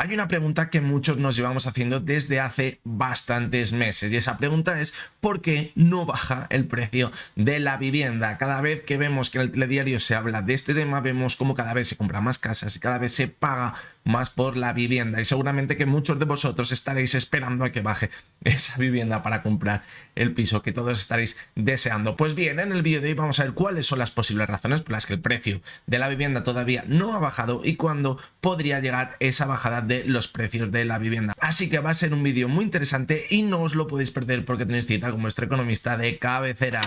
Hay una pregunta que muchos nos llevamos haciendo desde hace bastantes meses y esa pregunta es ¿por qué no baja el precio de la vivienda? Cada vez que vemos que en el telediario se habla de este tema, vemos cómo cada vez se compran más casas y cada vez se paga más por la vivienda y seguramente que muchos de vosotros estaréis esperando a que baje esa vivienda para comprar el piso que todos estaréis deseando. Pues bien, en el vídeo de hoy vamos a ver cuáles son las posibles razones por las que el precio de la vivienda todavía no ha bajado y cuándo podría llegar esa bajada de los precios de la vivienda. Así que va a ser un vídeo muy interesante y no os lo podéis perder porque tenéis cita con vuestro economista de cabecera.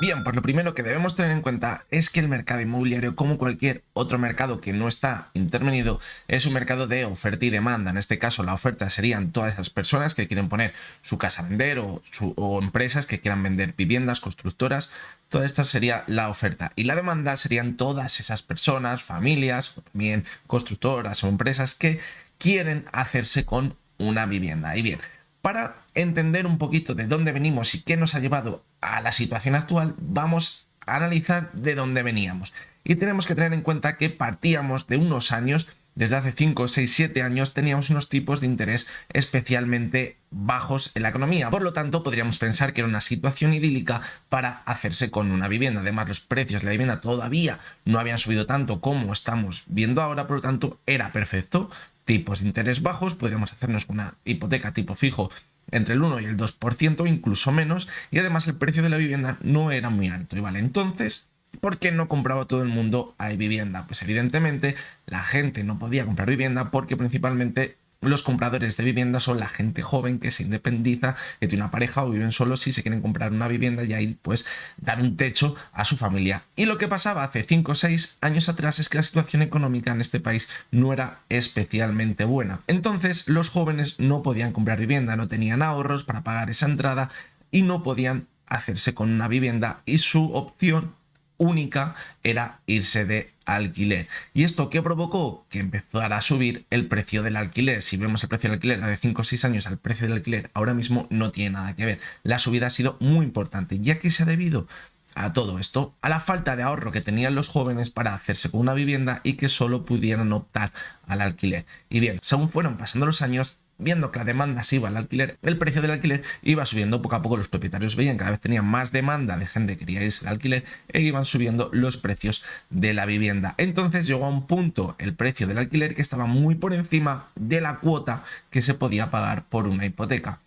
Bien, pues lo primero que debemos tener en cuenta es que el mercado inmobiliario, como cualquier otro mercado que no está intervenido, es un mercado de oferta y demanda. En este caso, la oferta serían todas esas personas que quieren poner su casa a vender o empresas que quieran vender viviendas, constructoras. Toda esta sería la oferta. Y la demanda serían todas esas personas, familias, o también constructoras o empresas que quieren hacerse con una vivienda. Y bien, para entender un poquito de dónde venimos y qué nos ha llevado a la situación actual, vamos a analizar de dónde veníamos. Y tenemos que tener en cuenta que partíamos de unos años, desde hace 5, 6, 7 años, teníamos unos tipos de interés especialmente bajos en la economía. Por lo tanto, podríamos pensar que era una situación idílica para hacerse con una vivienda. Además, los precios de la vivienda todavía no habían subido tanto como estamos viendo ahora, por lo tanto, era perfecto. Tipos de interés bajos, podríamos hacernos una hipoteca tipo fijo entre el 1 y el 2%, incluso menos, y además el precio de la vivienda no era muy alto. Y vale, entonces, ¿por qué no compraba todo el mundo vivienda? Pues evidentemente la gente no podía comprar vivienda porque principalmente los compradores de vivienda son la gente joven que se independiza, que tiene una pareja o viven solos y se quieren comprar una vivienda y ahí pues dar un techo a su familia. Y lo que pasaba hace 5 o 6 años atrás es que la situación económica en este país no era especialmente buena. Entonces los jóvenes no podían comprar vivienda, no tenían ahorros para pagar esa entrada y no podían hacerse con una vivienda y su opción única era irse de alquiler. ¿Y esto qué provocó? Que empezara a subir el precio del alquiler. Si vemos el precio del alquiler de 5 o 6 años al precio del alquiler ahora mismo no tiene nada que ver. La subida ha sido muy importante. ¿Ya que se ha debido? A todo esto, a la falta de ahorro que tenían los jóvenes para hacerse con una vivienda y que solo pudieran optar al alquiler. Y bien, según fueron pasando los años, viendo que la demanda se iba al alquiler, el precio del alquiler iba subiendo poco a poco. Los propietarios veían que cada vez tenían más demanda de gente que quería irse al alquiler e iban subiendo los precios de la vivienda. Entonces llegó a un punto el precio del alquiler que estaba muy por encima de la cuota que se podía pagar por una hipoteca.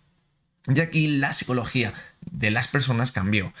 Y aquí la psicología de las personas cambió.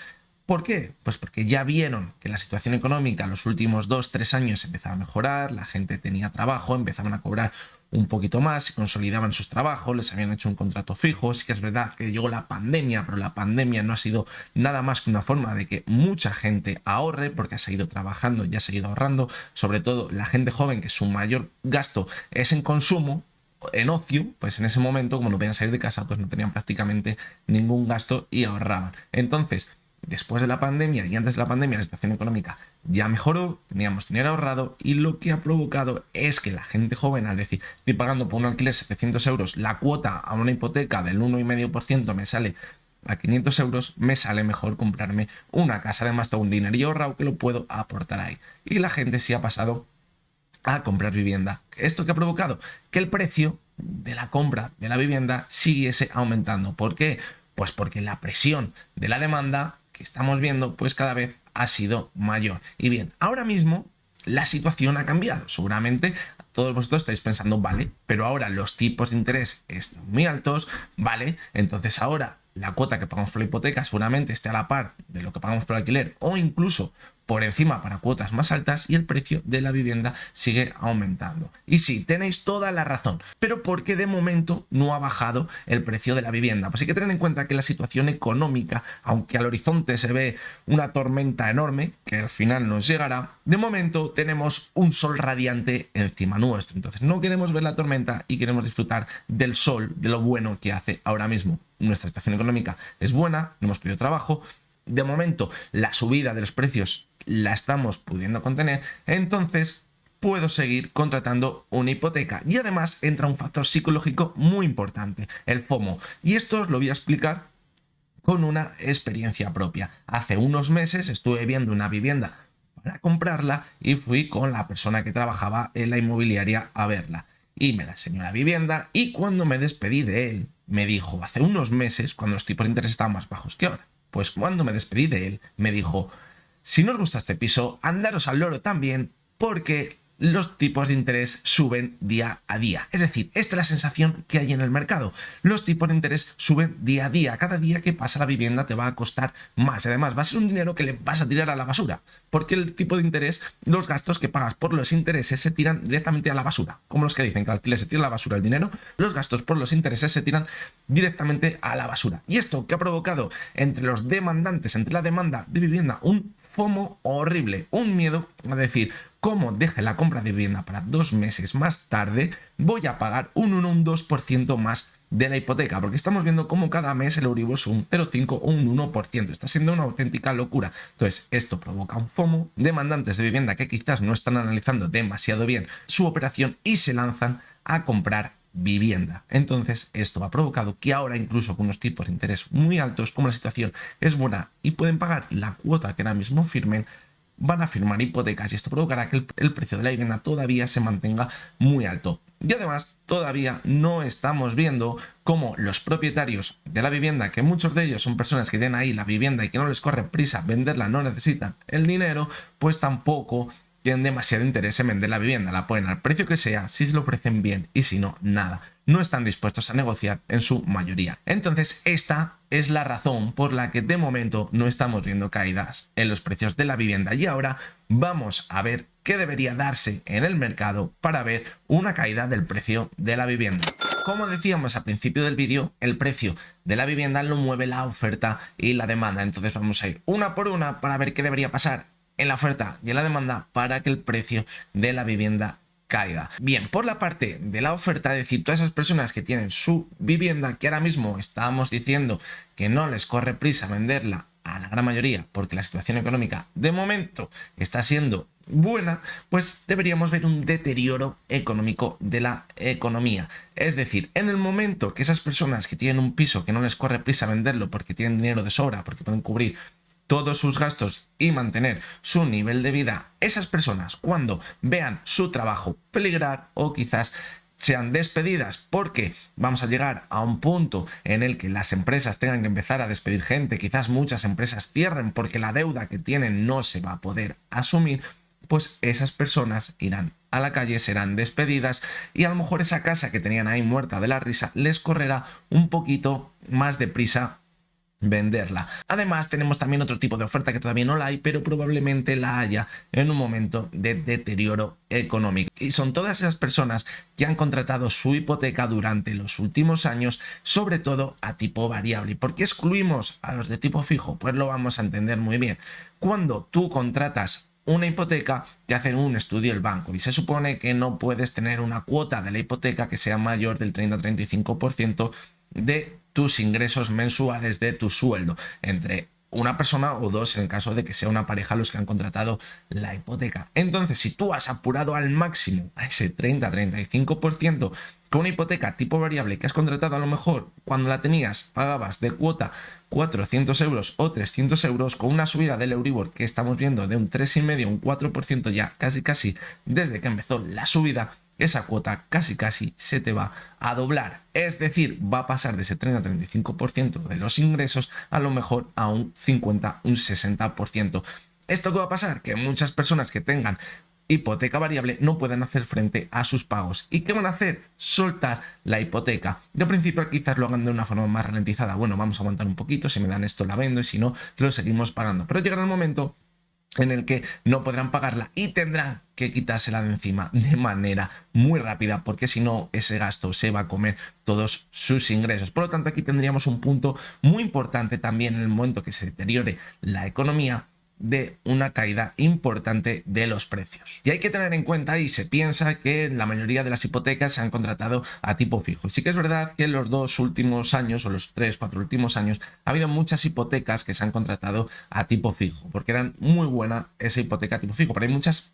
¿Por qué? Pues porque ya vieron que la situación económica en los últimos 2, 3 años empezaba a mejorar, la gente tenía trabajo, empezaban a cobrar un poquito más, se consolidaban sus trabajos, les habían hecho un contrato fijo. Sí que es verdad que llegó la pandemia, pero la pandemia no ha sido nada más que una forma de que mucha gente ahorre porque ha seguido trabajando y ha seguido ahorrando, sobre todo la gente joven que su mayor gasto es en consumo, en ocio, pues en ese momento como no podían salir de casa pues no tenían prácticamente ningún gasto y ahorraban. Entonces, después de la pandemia y antes de la pandemia la situación económica ya mejoró, teníamos dinero ahorrado y lo que ha provocado es que la gente joven, al decir, estoy pagando por un alquiler 700 euros, la cuota a una hipoteca del 1,5% me sale a 500 euros, me sale mejor comprarme una casa. Además tengo un dinero ahorrado que lo puedo aportar ahí. Y la gente sí ha pasado a comprar vivienda. ¿Esto qué ha provocado? Que el precio de la compra de la vivienda siguiese aumentando. ¿Por qué? Pues porque la presión de la demanda que estamos viendo pues cada vez ha sido mayor. Y bien, ahora mismo la situación ha cambiado. Seguramente todos vosotros estáis pensando, vale, pero ahora los tipos de interés están muy altos, vale, entonces ahora la cuota que pagamos por la hipoteca seguramente esté a la par de lo que pagamos por el alquiler o incluso por encima para cuotas más altas y el precio de la vivienda sigue aumentando. Y sí, tenéis toda la razón, pero ¿por qué de momento no ha bajado el precio de la vivienda? Pues hay que tener en cuenta que la situación económica, aunque al horizonte se ve una tormenta enorme que al final nos llegará, de momento tenemos un sol radiante encima nuestro. Entonces no queremos ver la tormenta y queremos disfrutar del sol, de lo bueno que hace ahora mismo. Nuestra situación económica es buena, no hemos perdido trabajo. De momento la subida de los precios la estamos pudiendo contener, entonces puedo seguir contratando una hipoteca. Y además entra un factor psicológico muy importante, el FOMO. Y esto os lo voy a explicar con una experiencia propia. Hace unos meses estuve viendo una vivienda para comprarla y fui con la persona que trabajaba en la inmobiliaria a verla. y me la enseñó la vivienda, y cuando me despedí de él, me dijo, hace unos meses, cuando los tipos de interés estaban más bajos que ahora, pues cuando me despedí de él, me dijo, si no os gusta este piso, andaros al loro también, porque los tipos de interés suben día a día. Es decir, esta es la sensación que hay en el mercado. Los tipos de interés suben día a día. Cada día que pasa la vivienda te va a costar más. Y además va a ser un dinero que le vas a tirar a la basura. Porque el tipo de interés, los gastos que pagas por los intereses se tiran directamente a la basura. Como los que dicen que al alquiler se tira a la basura el dinero, los gastos por los intereses se tiran directamente a la basura. Y esto que ha provocado entre los demandantes, entre la demanda de vivienda, un FOMO horrible, un miedo a decir, como deje la compra de vivienda para 2 meses más tarde, voy a pagar un 1 o un 2% más de la hipoteca, porque estamos viendo cómo cada mes el Euribor es un 0,5 o un 1%. Está siendo una auténtica locura. Entonces, esto provoca un FOMO, demandantes de vivienda que quizás no están analizando demasiado bien su operación y se lanzan a comprar vivienda. Entonces, esto ha provocado que ahora, incluso con unos tipos de interés muy altos, como la situación es buena y pueden pagar la cuota que ahora mismo firmen, van a firmar hipotecas y esto provocará que el precio de la vivienda todavía se mantenga muy alto. Y además todavía no estamos viendo cómo los propietarios de la vivienda, que muchos de ellos son personas que tienen ahí la vivienda y que no les corre prisa venderla, no necesitan el dinero, pues tampoco tienen demasiado interés en vender la vivienda. La ponen al precio que sea, si se lo ofrecen bien y si no, nada. No están dispuestos a negociar en su mayoría. Entonces, esta es la razón por la que de momento no estamos viendo caídas en los precios de la vivienda. Y ahora vamos a ver qué debería darse en el mercado para ver una caída del precio de la vivienda. Como decíamos al principio del vídeo, el precio de la vivienda lo mueve la oferta y la demanda. Entonces vamos a ir una por una para ver qué debería pasar en la oferta y en la demanda para que el precio de la vivienda caiga. Bien, por la parte de la oferta, es decir, todas esas personas que tienen su vivienda, que ahora mismo estábamos diciendo que no les corre prisa venderla a la gran mayoría porque la situación económica de momento está siendo buena, pues deberíamos ver un deterioro económico de la economía. Es decir, en el momento que esas personas que tienen un piso que no les corre prisa venderlo porque tienen dinero de sobra, porque pueden cubrir todos sus gastos y mantener su nivel de vida, esas personas cuando vean su trabajo peligrar o quizás sean despedidas porque vamos a llegar a un punto en el que las empresas tengan que empezar a despedir gente, quizás muchas empresas cierren porque la deuda que tienen no se va a poder asumir, pues esas personas irán a la calle, serán despedidas y a lo mejor esa casa que tenían ahí muerta de la risa les correrá un poquito más deprisa venderla. Además tenemos también otro tipo de oferta que todavía no la hay, pero probablemente la haya en un momento de deterioro económico. Y son todas esas personas que han contratado su hipoteca durante los últimos años, sobre todo a tipo variable. ¿Y por qué excluimos a los de tipo fijo? Pues lo vamos a entender muy bien. Cuando tú contratas una hipoteca, te hacen un estudio el banco y se supone que no puedes tener una cuota de la hipoteca que sea mayor del 30-35% de tus ingresos mensuales, de tu sueldo, entre una persona o dos en el caso de que sea una pareja los que han contratado la hipoteca. Entonces, si tú has apurado al máximo a ese 30-35% con una hipoteca tipo variable que has contratado, a lo mejor cuando la tenías pagabas de cuota 400 euros o 300 euros, con una subida del Euribor que estamos viendo de un 3,5, un 4% ya casi desde que empezó la subida, esa cuota casi se te va a doblar. Es decir, va a pasar de ese 30-35% de los ingresos a lo mejor a un 50, un 60%. ¿Esto qué va a pasar? Que muchas personas que tengan hipoteca variable no pueden hacer frente a sus pagos. ¿Y qué van a hacer? Soltar la hipoteca. De principio quizás lo hagan de una forma más ralentizada. Bueno, vamos a aguantar un poquito, si me dan esto la vendo y si no, lo seguimos pagando. Pero llegará el momento en el que no podrán pagarla y tendrán que quitársela de encima de manera muy rápida, porque si no ese gasto se va a comer todos sus ingresos. Por lo tanto, aquí tendríamos un punto muy importante también en el momento que se deteriore la economía, de una caída importante de los precios. Y hay que tener en cuenta, y se piensa que la mayoría de las hipotecas se han contratado a tipo fijo. Y sí que es verdad que en los 2 últimos años, o los 3-4 últimos años, ha habido muchas hipotecas que se han contratado a tipo fijo, porque eran muy buena esa hipoteca a tipo fijo, pero hay muchas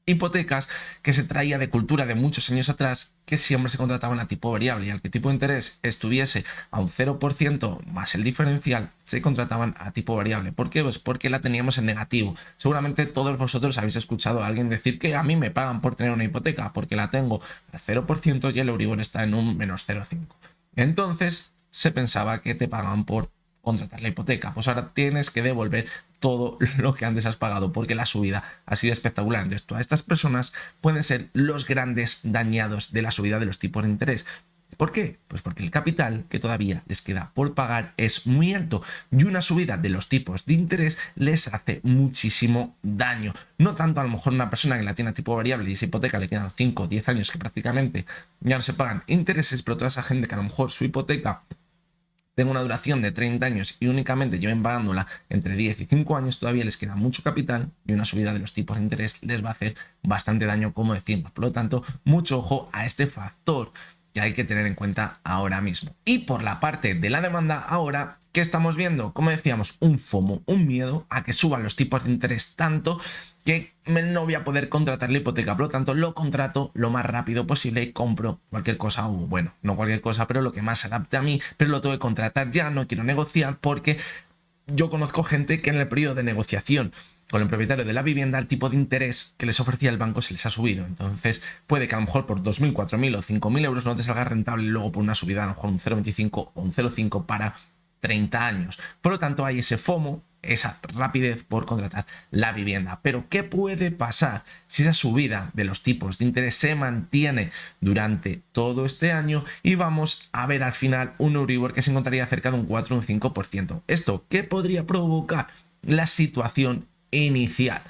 hipotecas que se traía de cultura de muchos años atrás, que siempre se contrataban a tipo variable, y al que tipo de interés estuviese a un 0% más el diferencial, se contrataban a tipo variable. ¿Por qué? Pues porque la teníamos en negativo. Seguramente todos vosotros habéis escuchado a alguien decir que a mí me pagan por tener una hipoteca porque la tengo al 0% y el Euribor está en un menos 0,5. Entonces se pensaba que te pagaban por contratar la hipoteca. Pues ahora tienes que devolver todo lo que antes has pagado porque la subida ha sido espectacular. Entonces, todas estas personas pueden ser los grandes dañados de la subida de los tipos de interés. ¿Por qué? Pues porque el capital que todavía les queda por pagar es muy alto y una subida de los tipos de interés les hace muchísimo daño. No tanto a lo mejor una persona que la tiene a tipo variable y esa hipoteca le quedan 5 o 10 años que prácticamente ya no se pagan intereses, pero toda esa gente que a lo mejor su hipoteca tengo una duración de 30 años y únicamente lleven pagándola entre 10 y 5 años, todavía les queda mucho capital y una subida de los tipos de interés les va a hacer bastante daño, como decimos. Por lo tanto, mucho ojo a este factor que hay que tener en cuenta ahora mismo. Y por la parte de la demanda, ahora, ¿qué estamos viendo? Como decíamos, un FOMO, un miedo a que suban los tipos de interés tanto que no voy a poder contratar la hipoteca, por lo tanto lo contrato lo más rápido posible y compro cualquier cosa, o bueno, no cualquier cosa, pero lo que más se adapte a mí, pero lo tengo que contratar ya, no quiero negociar porque yo conozco gente que en el periodo de negociación con el propietario de la vivienda el tipo de interés que les ofrecía el banco se les ha subido, entonces puede que a lo mejor por 2.000, 4.000 o 5.000 euros no te salga rentable y luego por una subida a lo mejor un 0,25 o un 0,5 para 30 años, por lo tanto hay ese FOMO, esa rapidez por contratar la vivienda. Pero ¿qué puede pasar si esa subida de los tipos de interés se mantiene durante todo este año y vamos a ver al final un Euribor que se encontraría cerca de un 4 o un 5%? ¿Esto qué podría provocar? La situación inicial,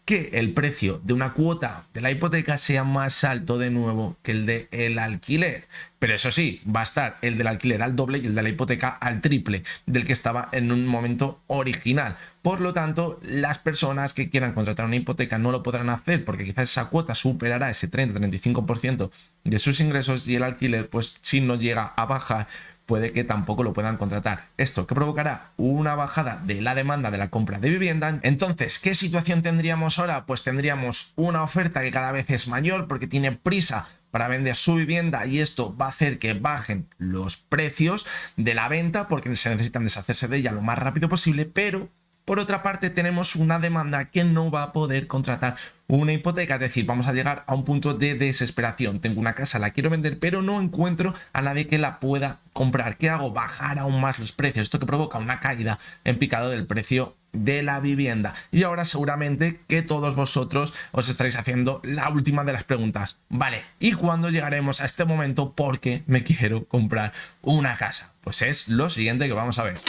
que el precio de una cuota de la hipoteca sea más alto de nuevo que el del alquiler. Pero eso sí, va a estar el del alquiler al doble y el de la hipoteca al triple del que estaba en un momento original. Por lo tanto, las personas que quieran contratar una hipoteca no lo podrán hacer porque quizás esa cuota superará ese 30-35% de sus ingresos y el alquiler, pues si no llega a bajar, puede que tampoco lo puedan contratar. Esto que provocará una bajada de la demanda de la compra de vivienda. Entonces, ¿qué situación tendríamos ahora? Pues tendríamos una oferta que cada vez es mayor porque tiene prisa para vender su vivienda y esto va a hacer que bajen los precios de la venta porque se necesitan deshacerse de ella lo más rápido posible, pero por otra parte tenemos una demanda que no va a poder contratar una hipoteca, es decir, vamos a llegar a un punto de desesperación. Tengo una casa, la quiero vender, pero no encuentro a nadie que la pueda comprar. ¿Qué hago? Bajar aún más los precios. Esto que provoca una caída en picado del precio de la vivienda. Y ahora seguramente que todos vosotros os estaréis haciendo la última de las preguntas. Vale, ¿y cuándo llegaremos a este momento? Porque me quiero comprar una casa. Pues es lo siguiente que vamos a ver.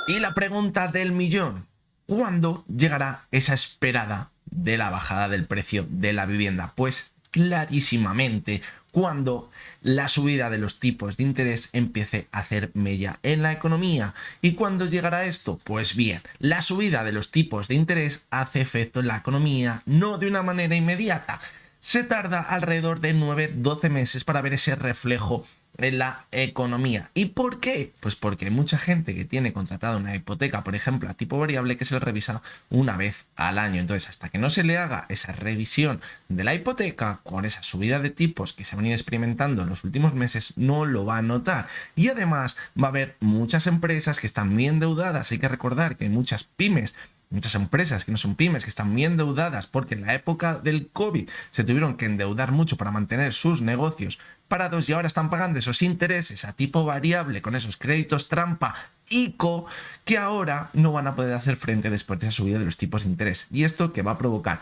Y la pregunta del millón: ¿cuándo llegará esa esperada de la bajada del precio de la vivienda? Pues clarísimamente cuando la subida de los tipos de interés empiece a hacer mella en la economía. ¿Y cuándo llegará esto? Pues bien, la subida de los tipos de interés hace efecto en la economía no de una manera inmediata. Se tarda alrededor de 9-12 meses para ver ese reflejo en la economía. ¿Y por qué? Pues porque hay mucha gente que tiene contratada una hipoteca, por ejemplo, a tipo variable, que se le revisa una vez al año. Entonces, hasta que no se le haga esa revisión de la hipoteca con esa subida de tipos que se van a ir experimentando en los últimos meses, no lo va a notar. Y además va a haber muchas empresas que están muy endeudadas. Hay que recordar que hay muchas pymes, muchas empresas que no son pymes, que están muy endeudadas porque en la época del COVID se tuvieron que endeudar mucho para mantener sus negocios parados y ahora están pagando esos intereses a tipo variable con esos créditos trampa ICO que ahora no van a poder hacer frente después de esa subida de los tipos de interés. ¿Y esto qué va a provocar?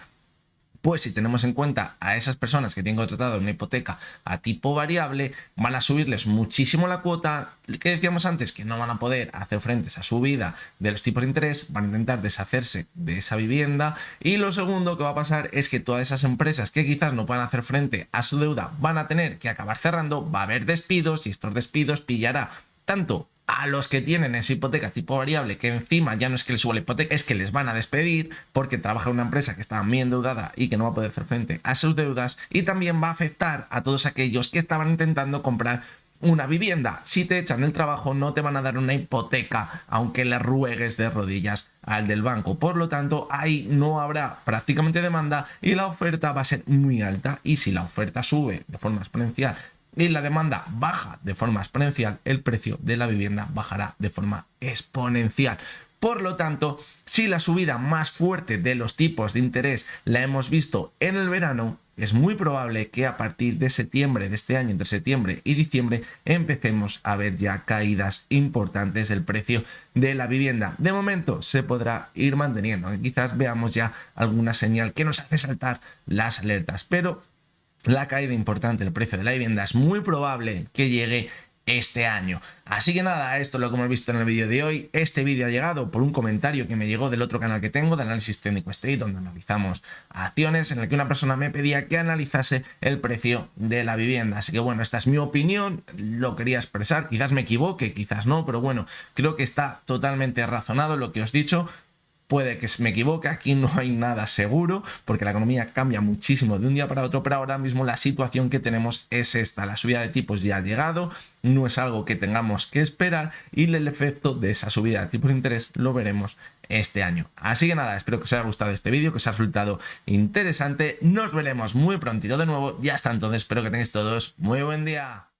Pues si tenemos en cuenta a esas personas que tienen contratada una hipoteca a tipo variable, van a subirles muchísimo la cuota, que decíamos antes que no van a poder hacer frente a esa subida de los tipos de interés, van a intentar deshacerse de esa vivienda y lo segundo que va a pasar es que todas esas empresas que quizás no puedan hacer frente a su deuda van a tener que acabar cerrando, va a haber despidos y estos despidos pillará tanto a los que tienen esa hipoteca tipo variable, que encima ya no es que les suba la hipoteca, es que les van a despedir porque trabaja en una empresa que está muy endeudada y que no va a poder hacer frente a sus deudas, y también va a afectar a todos aquellos que estaban intentando comprar una vivienda. Si te echan del trabajo no te van a dar una hipoteca aunque le ruegues de rodillas al del banco. Por lo tanto, ahí no habrá prácticamente demanda y la oferta va a ser muy alta. Y si la oferta sube de forma exponencial y la demanda baja de forma exponencial, el precio de la vivienda bajará de forma exponencial. Por lo tanto, si la subida más fuerte de los tipos de interés la hemos visto en el verano, es muy probable que a partir de septiembre de este año, entre septiembre y diciembre, empecemos a ver ya caídas importantes del precio de la vivienda. De momento se podrá ir manteniendo, quizás veamos ya alguna señal que nos hace saltar las alertas, pero la caída importante del precio de la vivienda es muy probable que llegue este año. Así que nada, esto es lo que hemos visto en el vídeo de hoy. Este vídeo ha llegado por un comentario que me llegó del otro canal que tengo, de Análisis Técnico Street, donde analizamos acciones, en el que una persona me pedía que analizase el precio de la vivienda. Así que bueno, esta es mi opinión, lo quería expresar, quizás me equivoque, quizás no, pero bueno, creo que está totalmente razonado lo que os he dicho. Puede que me equivoque, aquí no hay nada seguro porque la economía cambia muchísimo de un día para otro, pero ahora mismo la situación que tenemos es esta. La subida de tipos ya ha llegado, no es algo que tengamos que esperar y el efecto de esa subida de tipos de interés lo veremos este año. Así que nada, espero que os haya gustado este vídeo, que os haya resultado interesante. Nos veremos muy prontito de nuevo y hasta entonces espero que tengáis todos muy buen día.